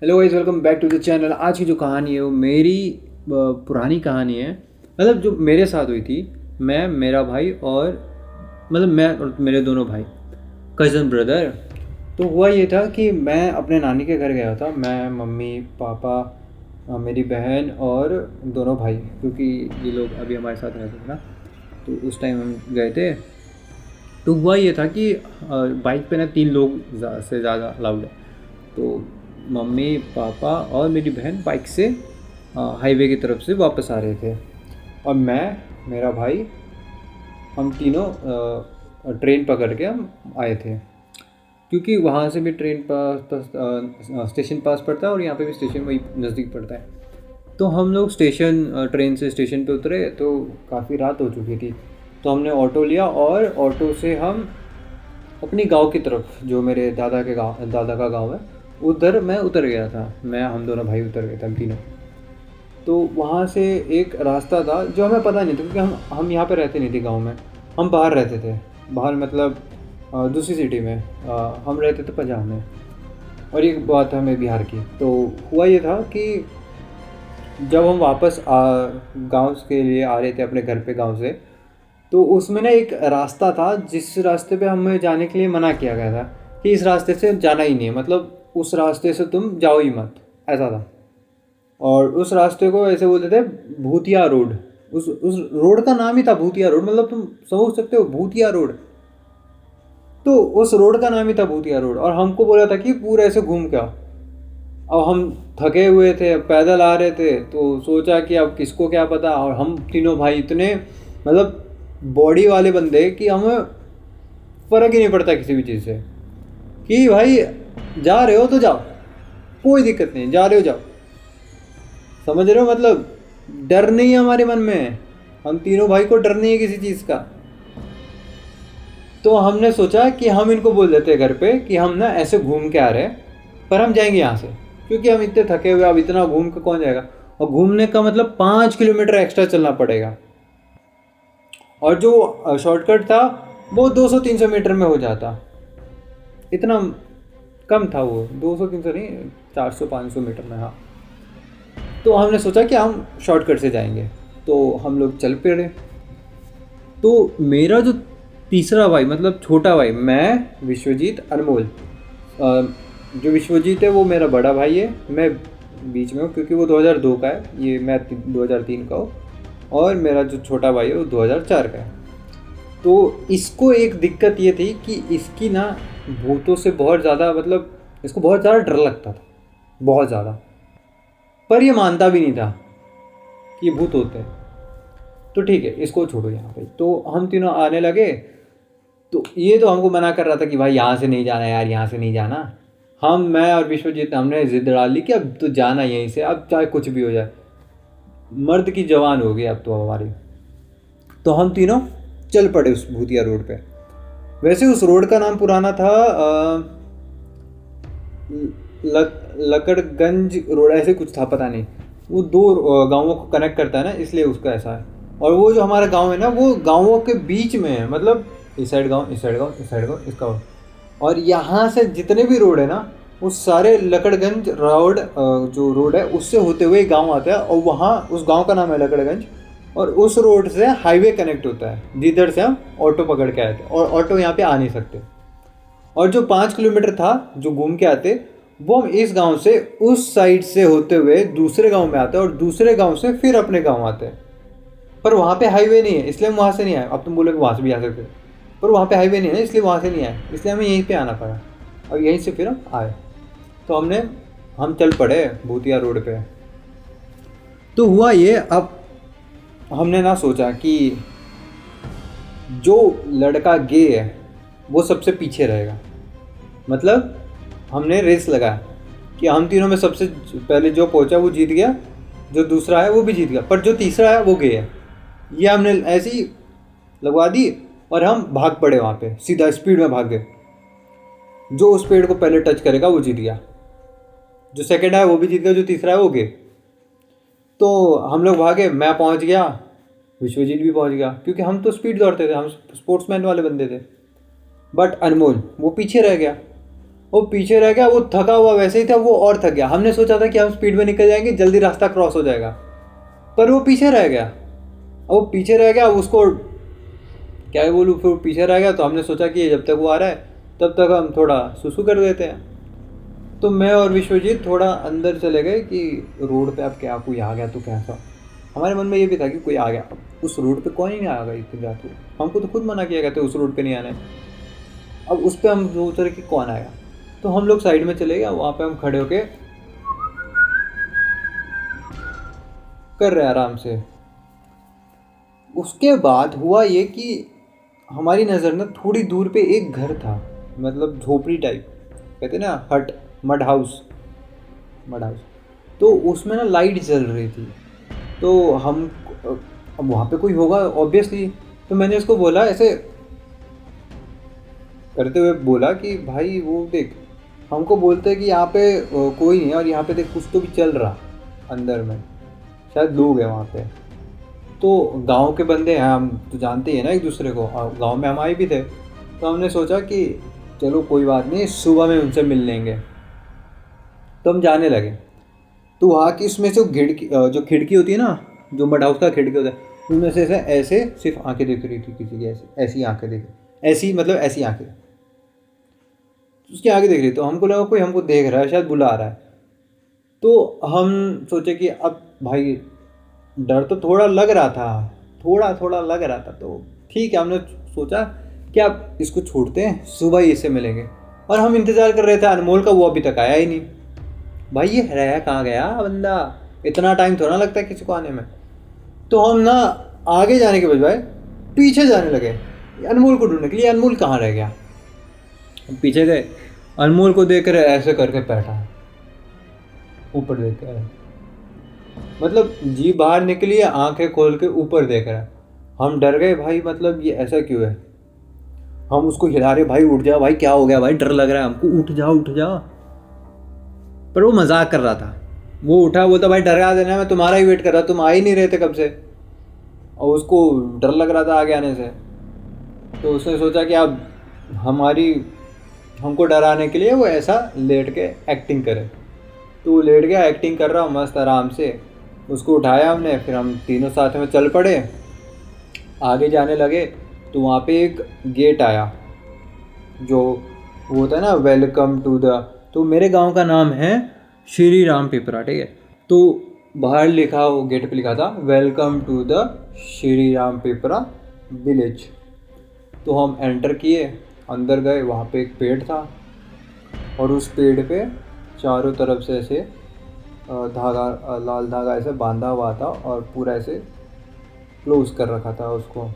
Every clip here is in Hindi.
Hello guys, welcome back to the channel. आज की जो कहानी है वो मेरी पुरानी कहानी है। मतलब जो मेरे साथ हुई थी। मैं, मेरा भाई और मैं और मेरे दोनों भाई, कज़न ब्रदर। तो हुआ ये था कि मैं अपने नानी के घर गया था। मैं, मम्मी, पापा, मेरी बहन और दोनों भाई, क्योंकि ये लोग अभी हमारे साथ रहते थे ना, तो उस टाइम हम गए थे। तो हुआ ये था कि बाइक पे ना 3 लोग से ज़्यादा अलाउड है। तो मम्मी, पापा और मेरी बहन बाइक से हाईवे की तरफ से वापस आ रहे थे। और मैं, मेरा भाई, हम तीनों ट्रेन पकड़ के हम आए थे, क्योंकि वहाँ से भी ट्रेन स्टेशन पास पड़ता है और यहाँ पे भी स्टेशन वही नज़दीक पड़ता है। तो हम लोग ट्रेन से स्टेशन पे उतरे तो काफ़ी रात हो चुकी थी। तो हमने ऑटो लिया और ऑटो से हम अपनी गांव की तरफ, जो मेरे दादा का गांव है, उधर मैं उतर गया था। हम दोनों भाई उतर गए थे, हम तीनों। तो वहाँ से एक रास्ता था जो हमें पता नहीं था, क्योंकि हम यहाँ पे रहते नहीं थे गांव में। हम बाहर रहते थे। बाहर मतलब दूसरी सिटी में। हम रहते थे पंजाब में। और एक बात है हमें बिहार की। तो हुआ ये था कि जब हम वापस गांव के लिए आ रहे थे अपने घर पे गांव से, तो उसमें ना एक रास्ता था जिस रास्ते पे हमें जाने के लिए मना किया गया था कि इस रास्ते से जाना ही नहीं है, मतलब उस रास्ते से तुम जाओ ही मत, ऐसा था। और उस रास्ते को ऐसे बोलते थे भूतिया रोड। उस रोड का नाम ही था भूतिया रोड, मतलब तुम समझ सकते हो, भूतिया रोड। तो उस रोड का नाम ही था भूतिया रोड, और हमको बोला था कि पूरा ऐसे घूम के आओ। अब हम थके हुए थे, पैदल आ रहे थे, तो सोचा कि अब किसको क्या पता। और हम तीनों भाई इतने मतलब बॉडी वाले बंदे कि हमें फ़र्क ही नहीं पड़ता किसी भी चीज़ से, कि भाई जा रहे हो तो जाओ, कोई दिक्कत नहीं, जा रहे हो जाओ। समझ रहे हो, मतलब डर नहीं है हमारे मन में। हम तीनों भाई को डर नहीं है किसी चीज़ का। तो हमने सोचा कि हम इनको बोल देते हैं घर पे कि हम ना ऐसे घूम के आ रहे हैं, पर हम जाएंगे यहाँ से, क्योंकि हम इतने थके हुए, अब इतना घूम के कौन जाएगा। और घूमने का मतलब 5 किलोमीटर एक्स्ट्रा चलना पड़ेगा। और जो शॉर्टकट था वो 200-300 मीटर में हो जाता। इतना कम था वो, 200-300 नहीं, 400-500 मीटर में, हाँ। तो हमने सोचा कि हम शॉर्टकट से जाएंगे। तो हम लोग चल पड़े। तो मेरा जो तीसरा भाई, मतलब छोटा भाई, मैं, विश्वजीत, अनमोल। जो विश्वजीत है वो मेरा बड़ा भाई है। मैं बीच में हूँ क्योंकि वो 2002 का है, ये मैं 2003 का हूँ। और मेरा जो छोटा भाई है वो 2004 का है। तो इसको एक दिक्कत ये थी कि इसकी ना भूतों से बहुत ज़्यादा, मतलब इसको बहुत ज़्यादा डर लगता था, बहुत ज़्यादा। पर ये मानता भी नहीं था कि ये भूत होते हैं। तो ठीक है, इसको छोड़ो यहाँ पे। तो हम तीनों आने लगे। तो ये तो हमको मना कर रहा था कि भाई यहाँ से नहीं जाना यार, यहाँ से नहीं जाना। मैं और विश्वजीत, हमने जिद डाल ली कि अब तो जाना यहीं से, अब चाहे कुछ भी हो जाए। मर्द की जवान हो गई अब तो हमारी। तो हम तीनों चल पड़े उस भूतिया रोड पे। वैसे उस रोड का नाम पुराना था लकड़गंज रोड, ऐसे कुछ था, पता नहीं। वो दो गांवों को कनेक्ट करता है ना, इसलिए उसका ऐसा है। और वो जो हमारा गांव है ना, वो गांवों के बीच में है, मतलब इस साइड गांव, इस साइड गांव, इस साइड गांव, इसका गाँव। और यहाँ से जितने भी रोड है ना, वो सारे लकड़गंज रोड, जो रोड है उससे होते हुए गांव आता है, और वहाँ उस गांव का नाम है लकड़गंज। और उस रोड से हाईवे कनेक्ट होता है, जिधर से हम ऑटो पकड़ के आए थे, और ऑटो यहाँ पे आ नहीं सकते। और जो 5 किलोमीटर था जो घूम के आते, वो हम इस गांव से उस साइड से होते हुए दूसरे गांव में आते हैं, और दूसरे गांव से फिर अपने गांव आते हैं। पर वहाँ पे हाईवे नहीं है, इसलिए हम वहाँ से नहीं आए। अब तुम बोलोगे वहाँ से भी आ सकते हो, पर वहाँ पे हाईवे नहीं है, इसलिए वहाँ से नहीं आए, इसलिए हमें यहीं पे आना पड़ा। और यहीं से फिर हम आए। तो हम चल पड़े भूतिया रोड पे। तो हुआ ये, अब हमने ना सोचा कि जो लड़का गे है वो सबसे पीछे रहेगा। मतलब हमने रेस लगाया कि हम तीनों में सबसे पहले जो पहुंचा वो जीत गया, जो दूसरा है वो भी जीत गया, पर जो तीसरा है वो गया है। ये हमने ऐसे ही लगवा दी। और हम भाग पड़े वहाँ पे, सीधा स्पीड में भाग गए। जो उस पेड़ को पहले टच करेगा वो जीत गया, जो सेकंड है वो भी जीत गया, जो तीसरा है वो गया। तो हम लोग भागे, मैं पहुँच गया, विश्वजीत भी पहुँच गया, क्योंकि हम तो स्पीड दौड़ते थे, हम स्पोर्ट्समैन वाले बंदे थे। बट अनमोल वो पीछे रह गया। वो पीछे रह गया, वो थका हुआ वैसे ही था, वो और थक गया। हमने सोचा था कि हम स्पीड में निकल जाएंगे, जल्दी रास्ता क्रॉस हो जाएगा, पर वो पीछे रह गया। वो पीछे रह गया, उसको क्या ही बोलूँ, फिर पीछे रह गया। तो हमने सोचा कि जब तक वो आ रहा है तब तक हम थोड़ा सुसु कर देते हैं। तो मैं और विश्वजीत थोड़ा अंदर चले गए कि रोड पे अब क्या कोई आ गया तो कैसा। हमारे मन में ये भी था कि कोई आ गया, अब उस रोड पे कौन ही नहीं आएगा इतनी रात को, हमको तो खुद मना किया गया था उस रोड पे नहीं आना है। अब उस पर हम सोच रहे कि कौन आएगा। तो हम लोग साइड में चले गए, वहाँ पे हम खड़े होके कर रहे आराम से। उसके बाद हुआ ये कि हमारी नज़र ना थोड़ी दूर पे एक घर था, मतलब झोपड़ी टाइप, कहते ना हट, मड हाउस, मड हाउस। तो उसमें ना लाइट जल रही थी। तो हम अब वहाँ पे कोई होगा ऑब्वियसली। तो मैंने उसको बोला, ऐसे करते हुए बोला कि भाई वो देख, हमको बोलते हैं कि यहाँ पे कोई नहीं है, और यहाँ पे देख कुछ तो भी चल रहा अंदर में, शायद लोग हैं वहाँ पे। तो गांव के बंदे हैं, हम तो जानते ही हैं ना एक दूसरे को, और गांव में हम आए भी थे। तो हमने सोचा कि चलो कोई बात नहीं, सुबह में उनसे मिल लेंगे। तो हम जाने लगे। तो वहाँ की उसमें से जो खिड़की होती है ना, जो मड हाउस का खिड़की होता है, उसमें से ऐसे ऐसे सिर्फ आंखें दिख रही थी किसी की, ऐसी ऐसी आंखें दिख, ऐसी मतलब ऐसी आंखें, उसकी आंखें दिख रही। तो हमको लगा कोई हमको देख रहा है, शायद बुला रहा है। तो हम सोचे कि अब भाई डर तो थोड़ा लग रहा था, थोड़ा थोड़ा लग रहा था, तो ठीक है, हमने सोचा कि अब इसको छोड़ते हैं, सुबह ही इससे मिलेंगे। और हम इंतज़ार कर रहे थे अनमोल का, वो अभी तक आया ही नहीं। भाई ये रह कहाँ गया बंदा, इतना टाइम थोड़ा लगता है किसी को आने में। तो हम ना आगे जाने के बजाय पीछे जाने लगे अनमोल को ढूंढने के लिए, अनमोल कहाँ रह गया। हम पीछे गए, अनमोल को देख कर ऐसे करके बैठा है, ऊपर देख कर, मतलब जी बाहर निकली है, आंखें खोल के ऊपर देख रहा है। हम डर गए भाई, मतलब ये ऐसा क्यों है। हम उसको हिला रहे, भाई उठ जा भाई, क्या हो गया भाई, डर लग रहा है हमको, उठ जा उठ जा। पर वो मजाक कर रहा था। वो उठा, बोलता भाई डरा देना, मैं तुम्हारा ही वेट कर रहा, तुम आ ही नहीं रहे थे कब से। और उसको डर लग रहा था आगे आने से। तो उसने सोचा कि अब हमारी हमको डराने के लिए वो ऐसा लेट के एक्टिंग करे। तो वो लेट गया, एक्टिंग कर रहा मस्त आराम से। उसको उठाया हमने, फिर हम तीनों साथ में चल पड़े, आगे जाने लगे। तो वहाँ पे एक गेट आया, जो वो होता है ना, वेलकम टू द, तो मेरे गांव का नाम है श्री राम पिपरा, ठीक है। तो बाहर लिखा, वो गेट पे लिखा था welcome to the Shri Ram Pipra village. तो हम एंटर किए, अंदर गए, वहाँ पे एक पेड़ था, और उस पेड़ पे चारों तरफ से ऐसे धागा, लाल धागा ऐसे बांधा हुआ था, और पूरा ऐसे क्लोज कर रखा था उसको।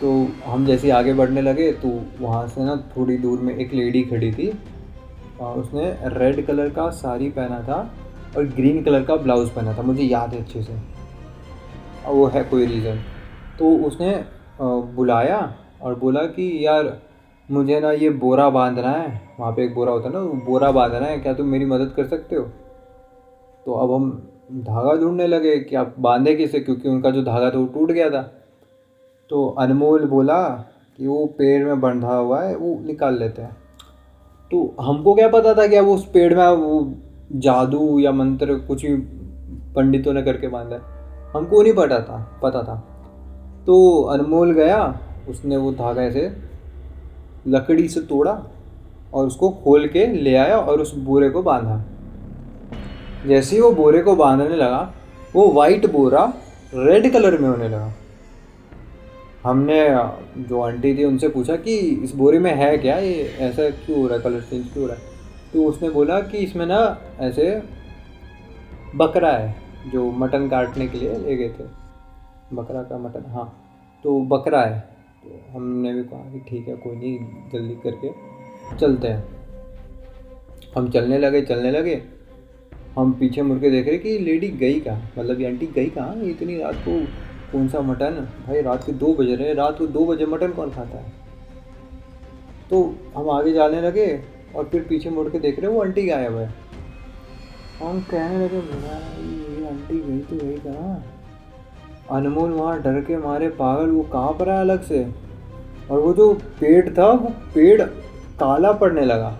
तो हम जैसे आगे बढ़ने लगे, तो वहाँ से ना थोड़ी दूर में एक लेडी खड़ी थी, उसने रेड कलर का साड़ी पहना था और ग्रीन कलर का ब्लाउज़ पहना था, मुझे याद है अच्छे से, और वो है कोई रीज़न। तो उसने बुलाया और बोला कि यार मुझे ना ये बोरा बांधना है, वहाँ पे एक बोरा होता है ना, वो बोरा बांधना है, क्या तुम मेरी मदद कर सकते हो। तो अब हम धागा ढूंढने लगे कि आप बांधे किसे, क्योंकि उनका जो धागा था वो टूट गया था। तो अनमोल बोला कि वो पेड़ में बंधा हुआ है, वो निकाल लेते हैं। तो हमको क्या पता था कि अब उस पेड़ में वो जादू या मंत्र कुछ भी पंडितों ने करके बांधा है, हमको नहीं पता था। तो अनमोल गया, उसने वो धागा ऐसे लकड़ी से तोड़ा और उसको खोल के ले आया और उस बोरे को बांधा। जैसे ही वो बोरे को बांधने लगा, वो वाइट बोरा रेड कलर में होने लगा। हमने जो आंटी थी उनसे पूछा कि इस बोरे में है क्या, ये ऐसा क्यों हो रहा है, कलर चेंज क्यों हो रहा है। तो उसने बोला कि इसमें ना ऐसे बकरा है, जो मटन काटने के लिए ले गए थे, बकरा का मटन, हाँ, तो बकरा है। तो हमने भी कहा कि ठीक है कोई नहीं, जल्दी करके चलते हैं। हम चलने लगे। हम पीछे मुड़ के देख रहे कि लेडी गई कहाँ, मतलब ये आंटी गई कहाँ, इतनी रात को कौन सा मटन, भाई रात के 2 बज रहे हैं, रात को 2 बजे मटन कौन खाता है। तो हम आगे जाने लगे और फिर पीछे मुड़ के देख रहे वो आंटी गायब है। हम कहने लगे भाई ये आंटी गई तो गई कहाँ। अनमोल वहाँ डर के मारे पागल, वो कहाँ पर है अलग से। और वो जो पेड़ था, वो पेड़ काला पड़ने लगा।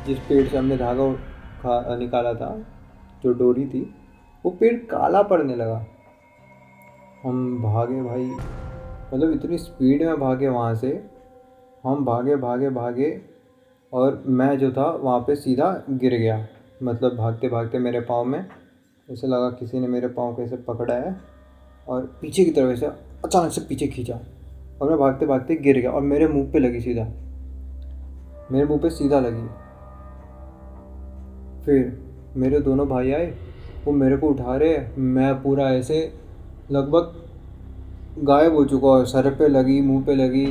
जिस पेड़ से हमने धागा निकाला था, जो डोरी थी, वो पेड़ काला पड़ने लगा। हम भागे भाई, मतलब इतनी स्पीड में भागे वहाँ से। हम भागे भागे भागे और मैं जो था वहाँ पे सीधा गिर गया। मतलब भागते भागते मेरे पाँव में ऐसे लगा किसी ने मेरे पाँव को ऐसे पकड़ा है और पीछे की तरफ ऐसे अचानक से पीछे खींचा और मैं भागते भागते गिर गया और मेरे मुंह पे लगी सीधा, मेरे मुंह पे सीधा लगी। फिर मेरे दोनों भाई आए, वो मेरे को उठा रहे, मैं पूरा ऐसे लगभग गायब हो चुका और सर पे लगी, मुंह पे लगी।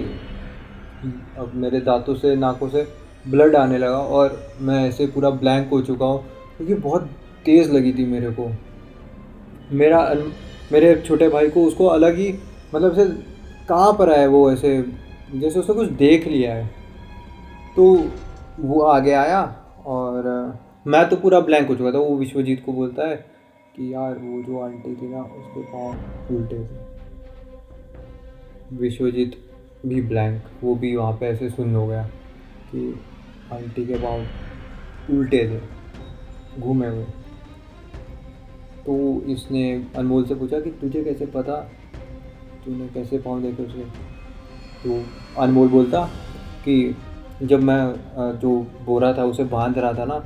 अब मेरे दांतों से, नाकों से ब्लड आने लगा और मैं ऐसे पूरा ब्लैंक हो चुका हूँ क्योंकि बहुत तेज़ लगी थी मेरे को। मेरे छोटे भाई को, उसको अलग ही, मतलब ऐसे कहाँ पर है वो, ऐसे जैसे उसने कुछ देख लिया है। तो वो आगे आया और मैं तो पूरा ब्लैंक हो चुका था। वो विश्वजीत को बोलता है कि यार वो जो आंटी थी ना, उसके पाँव उल्टे थे। विश्वजीत भी ब्लैंक, वो भी वहाँ पे ऐसे सुन्न हो गया कि आंटी के पाँव उल्टे थे, घूमे हुए। तो इसने अनमोल से पूछा कि तुझे कैसे पता, तूने कैसे पाँव देखे उसके? तो अनमोल बोलता कि जब मैं जो बोरा था उसे बांध रहा था ना,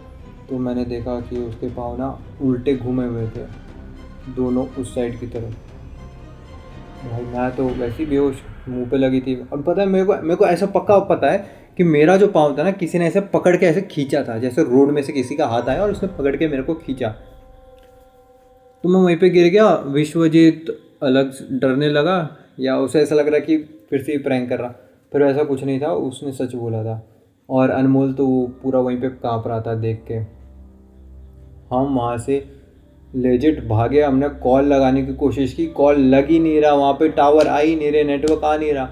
तो मैंने देखा कि उसके पाँव ना उल्टे घूमे हुए थे, दोनों उस साइड की तरफ। भाई मैं तो वैसे ही बेहोश, मुंह पे लगी थी। और पता है मेरे को ऐसा पक्का पता है कि मेरा जो पाँव था ना, किसी ने ऐसे पकड़ के ऐसे खींचा था, जैसे रोड में से किसी का हाथ आया और उसने पकड़ के मेरे को खींचा। तो मैं वहीं पे गिर गया। विश्वजीत अलग डरने लगा, या उसे ऐसा लग रहा कि फिर से ही प्रैंक कर रहा, फिर ऐसा कुछ नहीं था, उसने सच बोला था। और अनमोल तो पूरा वहीं पे काँप रहा था देख के। हम वहाँ से लेजिट भागे, हमने कॉल लगाने की कोशिश की, कॉल लग ही नहीं रहा, वहाँ पे टावर आ ही नहीं रहे, नेटवर्क आ नहीं रहा।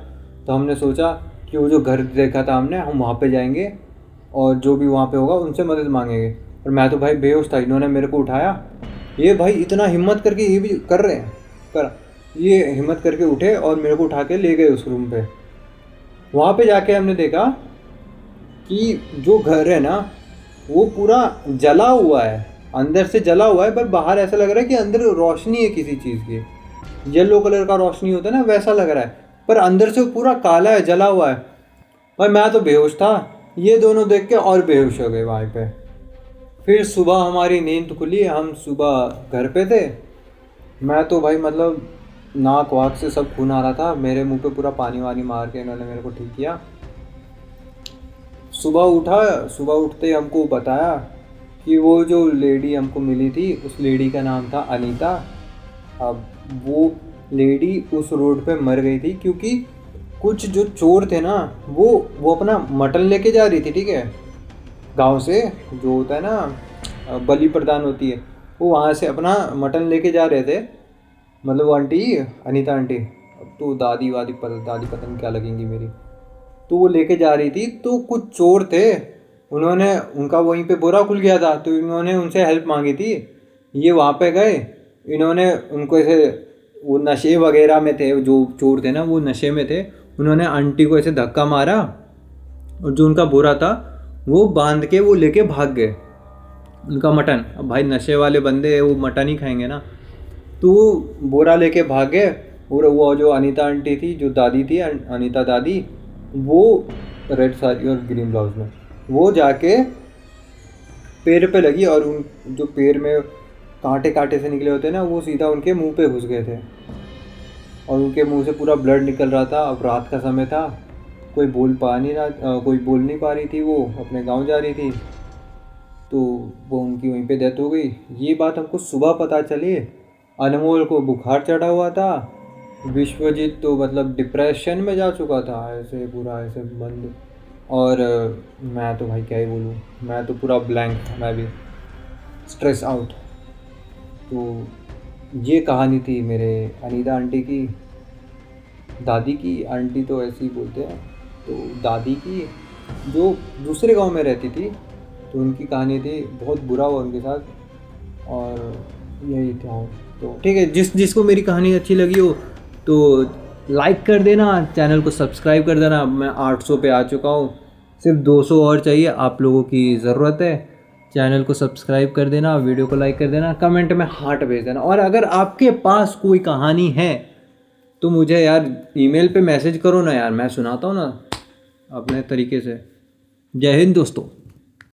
तो हमने सोचा कि वो जो घर देखा था हमने, हम वहाँ पे जाएंगे और जो भी वहाँ पे होगा उनसे मदद मांगेंगे। और मैं तो भाई बेहोश था, इन्होंने मेरे को उठाया। ये भाई इतना हिम्मत करके ये भी कर रहे हैं, ये हिम्मत करके उठे और मेरे को उठा के ले गए उस रूम पे। वहाँ पे जाके हमने देखा कि जो घर है ना, वो पूरा जला हुआ है, अंदर से जला हुआ है, पर बाहर ऐसा लग रहा है कि अंदर रोशनी है किसी चीज़ की, येलो कलर का रोशनी होता है ना, वैसा लग रहा है, पर अंदर से पूरा काला है, जला हुआ है। और मैं तो बेहोश था, ये दोनों देख के और बेहोश हो गए वहाँ पे। फिर सुबह हमारी नींद खुली, हम सुबह घर पे थे। मैं तो भाई मतलब नाक वाक से सब खून आ रहा था, मेरे मुंह पे पूरा पानी वानी मार के इन्होंने मेरे को ठीक किया। सुबह उठते ही हमको बताया कि वो जो लेडी हमको मिली थी, उस लेडी का नाम था अनीता। अब वो लेडी उस रोड पे मर गई थी क्योंकि कुछ जो चोर थे ना, वो अपना मटन लेके जा रही थी, ठीक है, गांव से जो होता है ना, बलि प्रदान होती है, वो वहाँ से अपना मटन लेके जा रहे थे। मतलब वो आंटी, अनीता आंटी, अब तो दादी पता नहीं क्या लगेंगी मेरी, तो वो लेके जा रही थी। तो कुछ चोर थे, उन्होंने, उनका वहीं पे बोरा खुल गया था, तो इन्होंने उनसे हेल्प मांगी थी। ये वहाँ पे गए, इन्होंने उनको ऐसे, वो नशे वगैरह में थे, जो चोर थे ना वो नशे में थे, उन्होंने आंटी को ऐसे धक्का मारा और जो उनका बोरा था वो बांध के वो लेके भाग गए, उनका मटन। अब भाई नशे वाले बंदे वो मटन ही खाएंगे ना, तो वो बोरा लेके भाग गए। और वो जो अनीता आंटी थी, जो दादी थी, अनीता दादी, वो रेड साड़ी और ग्रीन ब्लाउज में, वो जाके पैर पे लगी और उन जो पैर में कांटे कांटे से निकले होते हैं ना, वो सीधा उनके मुंह पे घुस गए थे और उनके मुंह से पूरा ब्लड निकल रहा था। अब रात का समय था, कोई कोई बोल नहीं पा रही थी, वो अपने गांव जा रही थी, तो वो उनकी वहीं पे डेथ हो गई। ये बात हमको सुबह पता चली। अनमोल को बुखार चढ़ा हुआ था, विश्वजीत तो मतलब डिप्रेशन में जा चुका था, ऐसे पूरा ऐसे बंद। और मैं तो भाई क्या ही बोलूँ, मैं तो पूरा ब्लैंक था, मैं भी स्ट्रेस आउट। तो ये कहानी थी मेरे अनीता आंटी की, दादी की, आंटी तो ऐसे ही बोलते हैं, तो दादी की, जो दूसरे गांव में रहती थी, तो उनकी कहानी थी। बहुत बुरा हुआ उनके साथ और यही था। तो ठीक है, जिसको मेरी कहानी अच्छी लगी हो तो लाइक कर देना, चैनल को सब्सक्राइब कर देना। मैं 800 पे आ चुका हूँ, सिर्फ 200 और चाहिए, आप लोगों की ज़रूरत है। चैनल को सब्सक्राइब कर देना, वीडियो को लाइक कर देना, कमेंट में हार्ट भेज देना। और अगर आपके पास कोई कहानी है तो मुझे यार ईमेल पे मैसेज करो ना यार, मैं सुनाता हूँ ना अपने तरीके से। जय हिंद दोस्तों।